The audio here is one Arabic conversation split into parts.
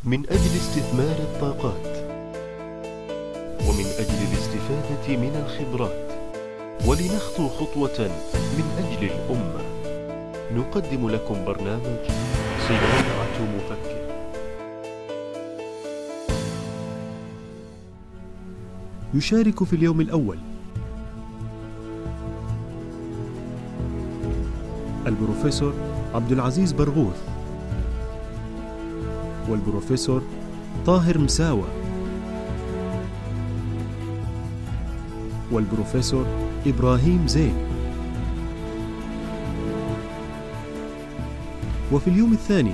من أجل استثمار الطاقات، ومن أجل الاستفادة من الخبرات، ولنخطو خطوة من أجل الأمة. نقدم لكم برنامج صناعة مفكر. يشارك في اليوم الأول البروفيسور عبد العزيز برغوث، والبروفيسور طاهر مساوى، والبروفيسور إبراهيم زين. وفي اليوم الثاني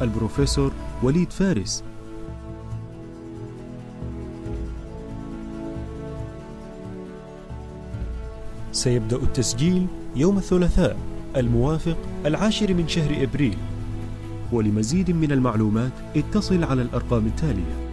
البروفيسور وليد فارس. سيبدأ التسجيل يوم الثلاثاء الموافق 10 من شهر إبريل. ولمزيد من المعلومات اتصل على الأرقام التالية.